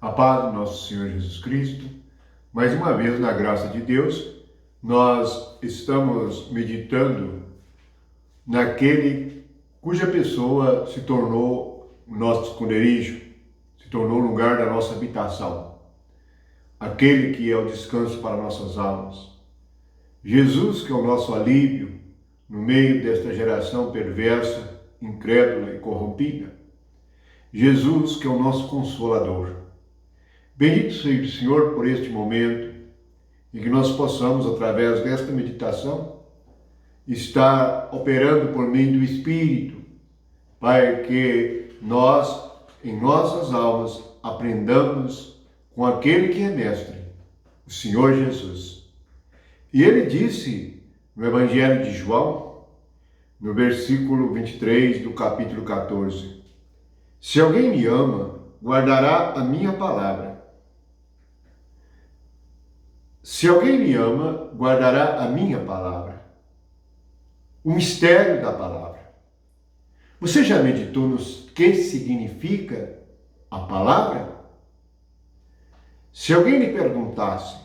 A paz do nosso Senhor Jesus Cristo. Mais uma vez, na graça de Deus, nós estamos meditando naquele cuja pessoa se tornou o nosso esconderijo, se tornou o lugar da nossa habitação. Aquele que é o descanso para nossas almas. Jesus, que é o nosso alívio no meio desta geração perversa, incrédula e corrompida. Jesus, que é o nosso consolador. Bendito seja o Senhor por este momento e que nós possamos, através desta meditação, estar operando por meio do Espírito, para que nós, em nossas almas, aprendamos com aquele que é mestre, o Senhor Jesus. E ele disse no Evangelho de João, no versículo 23 do capítulo 14, se alguém me ama, guardará a minha palavra. Se alguém me ama, guardará a minha palavra. O mistério da palavra. Você já meditou no que significa a palavra? Se alguém lhe perguntasse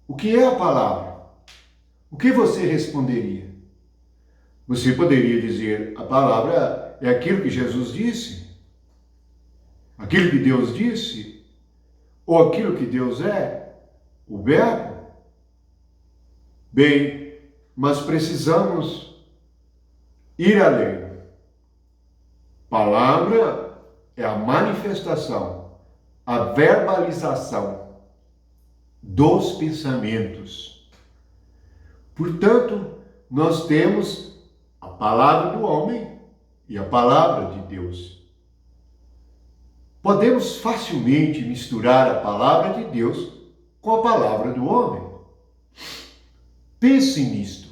o que é a palavra, o que você responderia? Você poderia dizer, a palavra é aquilo que Jesus disse, aquilo que Deus disse, ou aquilo que Deus é, o Verbo. Bem, mas precisamos ir além. Palavra é a manifestação, a verbalização dos pensamentos. Portanto, nós temos a palavra do homem e a palavra de Deus. Podemos facilmente misturar a palavra de Deus com a palavra do homem. Pense nisto.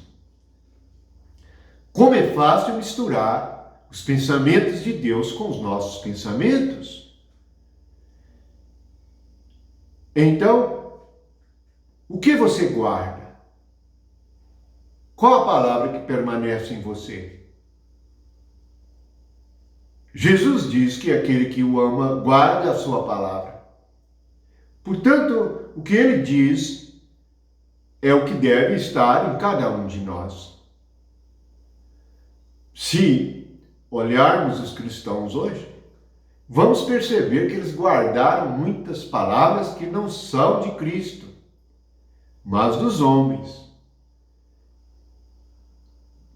Como é fácil misturar os pensamentos de Deus com os nossos pensamentos. Então, o que você guarda? Qual a palavra que permanece em você? Jesus diz que aquele que o ama guarda a sua palavra. Portanto, o que ele diz é o que deve estar em cada um de nós. Se olharmos os cristãos hoje, vamos perceber que eles guardaram muitas palavras que não são de Cristo, mas dos homens.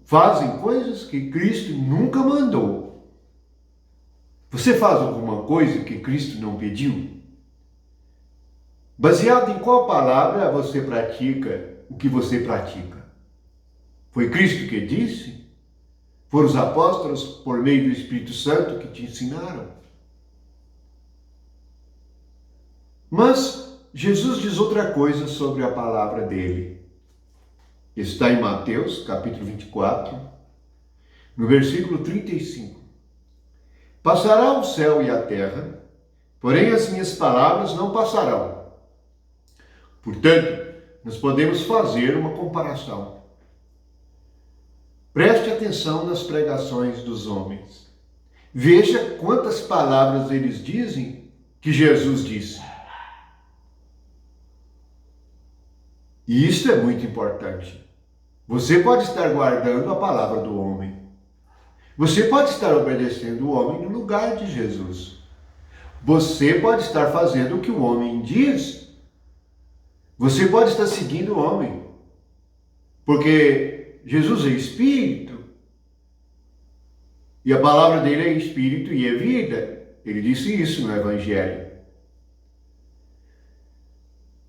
Fazem coisas que Cristo nunca mandou. Você faz alguma coisa que Cristo não pediu? Baseado em qual palavra você pratica o que você pratica? Foi Cristo que disse? Foram os apóstolos, por meio do Espírito Santo, que te ensinaram? Mas Jesus diz outra coisa sobre a palavra dele. Está em Mateus, capítulo 24, no versículo 35. Passará o céu e a terra, porém as minhas palavras não passarão. Portanto, nós podemos fazer uma comparação. Preste atenção nas pregações dos homens. Veja quantas palavras eles dizem que Jesus disse. E isto é muito importante. Você pode estar guardando a palavra do homem. Você pode estar obedecendo o homem no lugar de Jesus. Você pode estar fazendo o que o homem diz. Você pode estar seguindo o homem, porque Jesus é Espírito, e a palavra dele é Espírito e é vida. Ele disse isso no Evangelho.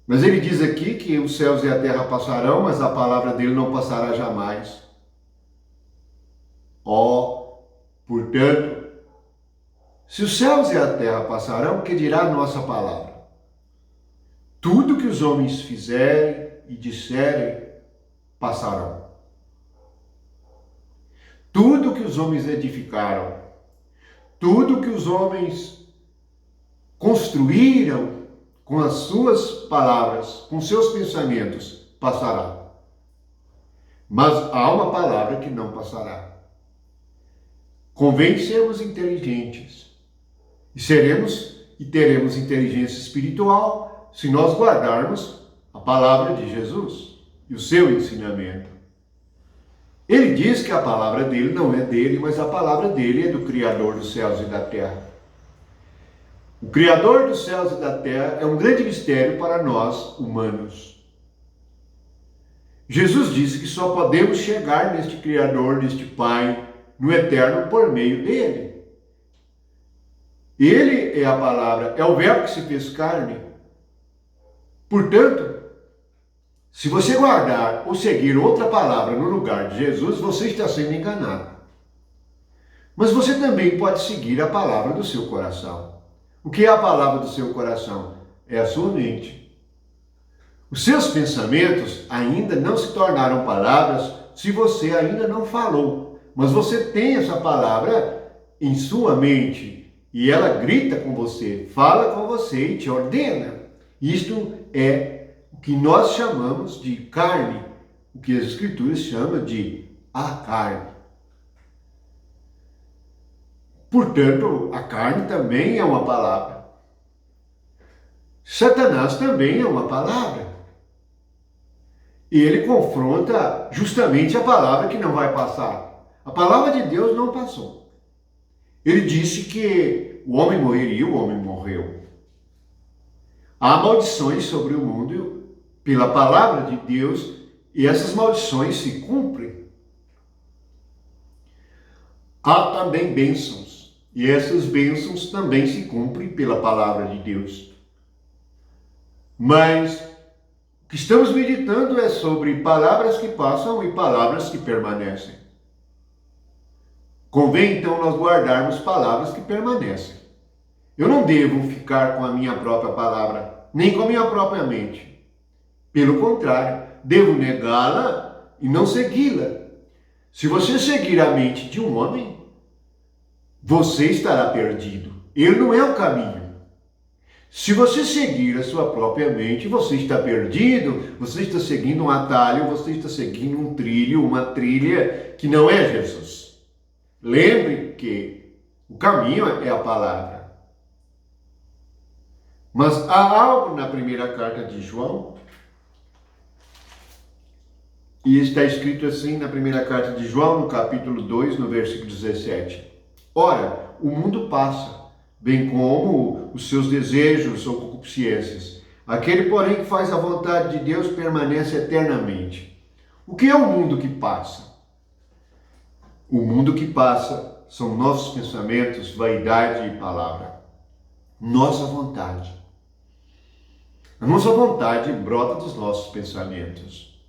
Mas ele diz aqui que os céus e a terra passarão, mas a palavra dele não passará jamais. Portanto, se os céus e a terra passarão, que dirá a nossa palavra? Tudo que os homens fizerem e disserem, passarão. Tudo que os homens edificaram, tudo que os homens construíram com as suas palavras, com seus pensamentos, passará. Mas há uma palavra que não passará. Convém sermos inteligentes e seremos e teremos inteligência espiritual se nós guardarmos a palavra de Jesus e o seu ensinamento. Ele diz que a palavra dele não é dele, mas a palavra dele é do Criador dos céus e da terra. O Criador dos céus e da terra é um grande mistério para nós, humanos. Jesus disse que só podemos chegar neste Criador, neste Pai, no eterno, por meio dele. Ele é a palavra, é o verbo que se fez carne. Portanto, se você guardar ou seguir outra palavra no lugar de Jesus, você está sendo enganado. Mas você também pode seguir a palavra do seu coração. O que é a palavra do seu coração? É a sua mente. Os seus pensamentos ainda não se tornaram palavras se você ainda não falou. Mas você tem essa palavra em sua mente e ela grita com você, fala com você e te ordena. Isto é o que nós chamamos de carne, o que as Escrituras chamam de a carne. Portanto, a carne também é uma palavra. Satanás também é uma palavra. E ele confronta justamente a palavra que não vai passar. A palavra de Deus não passou. Ele disse que o homem morreria, o homem morreu. Há maldições sobre o mundo pela palavra de Deus e essas maldições se cumprem. Há também bênçãos e essas bênçãos também se cumprem pela palavra de Deus. Mas o que estamos meditando é sobre palavras que passam e palavras que permanecem. Convém então nós guardarmos palavras que permanecem. Eu não devo ficar com a minha própria palavra, nem com a minha própria mente. Pelo contrário, devo negá-la e não segui-la. Se você seguir a mente de um homem, você estará perdido. Ele não é o caminho. Se você seguir a sua própria mente, você está perdido, você está seguindo um atalho, você está seguindo um trilho, uma trilha que não é Jesus. Lembre que o caminho é a palavra. Mas há algo na primeira carta de João, e está escrito assim na primeira carta de João, no capítulo 2, no versículo 17. Ora, o mundo passa, bem como os seus desejos ou concupiscências. Aquele, porém, que faz a vontade de Deus permanece eternamente. O que é o mundo que passa? O mundo que passa são nossos pensamentos, vaidade e palavra. Nossa vontade. A nossa vontade brota dos nossos pensamentos,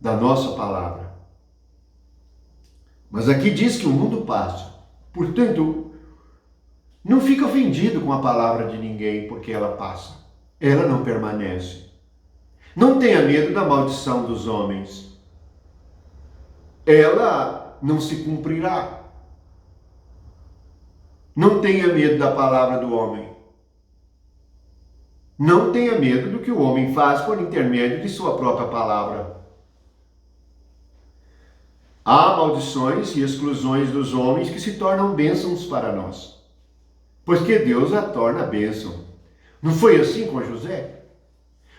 da nossa palavra. Mas aqui diz que o mundo passa. Portanto, não fica ofendido com a palavra de ninguém, porque ela passa. Ela não permanece. Não tenha medo da maldição dos homens. Ela não se cumprirá. Não tenha medo da palavra do homem. Não tenha medo do que o homem faz por intermédio de sua própria palavra. Há maldições e exclusões dos homens que se tornam bênçãos para nós, pois que Deus a torna bênção. Não foi assim com José?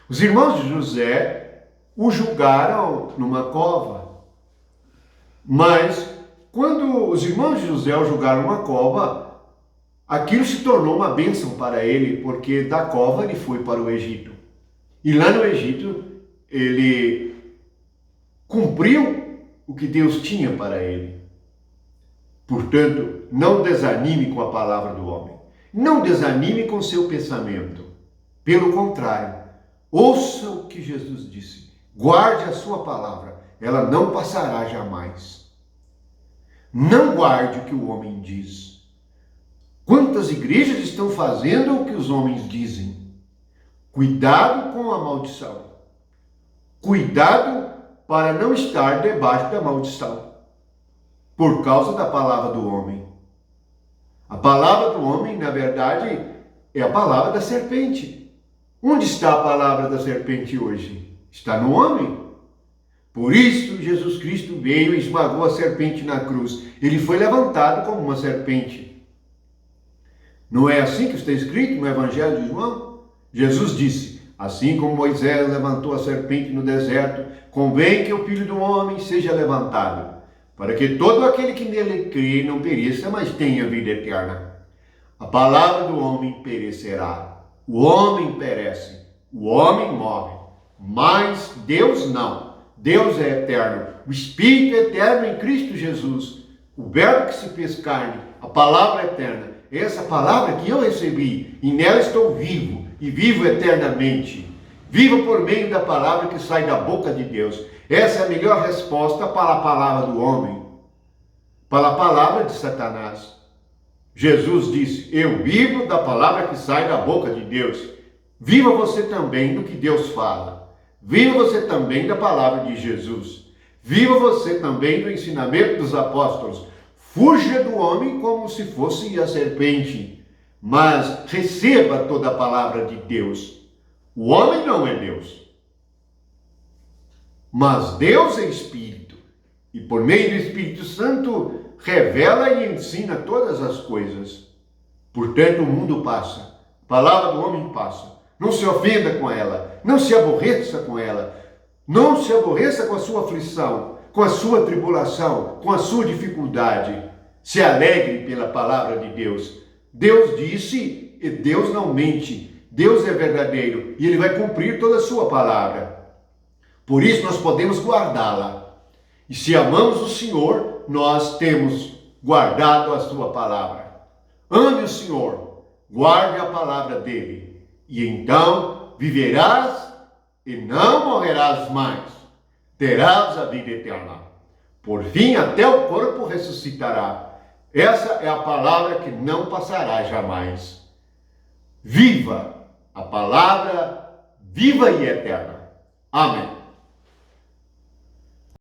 Os irmãos de José o julgaram numa cova, mas quando os irmãos de José o julgaram numa cova, aquilo se tornou uma bênção para ele, porque da cova ele foi para o Egito. E lá no Egito ele cumpriu o que Deus tinha para ele. Portanto, não desanime com a palavra do homem. Não desanime com seu pensamento. Pelo contrário, ouça o que Jesus disse. Guarde a sua palavra. Ela não passará jamais. Não guarde o que o homem diz. Quantas igrejas estão fazendo o que os homens dizem? Cuidado com a maldição. Cuidado para não estar debaixo da maldição, por causa da palavra do homem. A palavra do homem, na verdade, é a palavra da serpente. Onde está a palavra da serpente hoje? Está no homem. Por isso, Jesus Cristo veio e esmagou a serpente na cruz. Ele foi levantado como uma serpente. Não é assim que está escrito no Evangelho de João? Jesus disse: assim como Moisés levantou a serpente no deserto, convém que o Filho do Homem seja levantado, para que todo aquele que nele crê não pereça, mas tenha vida eterna. A palavra do homem perecerá, o homem perece, o homem morre, mas Deus não. Deus é eterno, o Espírito é eterno em Cristo Jesus, o Verbo que se fez carne, a palavra eterna. Essa palavra que eu recebi, e nela estou vivo, e vivo eternamente. Vivo por meio da palavra que sai da boca de Deus. Essa é a melhor resposta para a palavra do homem, para a palavra de Satanás. Jesus disse: eu vivo da palavra que sai da boca de Deus. Viva você também do que Deus fala. Viva você também da palavra de Jesus. Viva você também do ensinamento dos apóstolos. Fuja do homem como se fosse a serpente, mas receba toda a palavra de Deus. O homem não é Deus, mas Deus é Espírito, e por meio do Espírito Santo revela e ensina todas as coisas. Portanto, o mundo passa, a palavra do homem passa. Não se ofenda com ela, não se aborreça com ela, não se aborreça com a sua aflição, com a sua tribulação, com a sua dificuldade. Se alegre pela palavra de Deus. Deus disse, e Deus não mente. Deus é verdadeiro e Ele vai cumprir toda a sua palavra. Por isso nós podemos guardá-la. E se amamos o Senhor, nós temos guardado a sua palavra. Ame o Senhor, guarde a palavra dele, e então viverás e não morrerás mais. Terás a vida eterna. Por fim, até o corpo ressuscitará. Essa é a palavra que não passará jamais. Viva a palavra viva e eterna. Amém.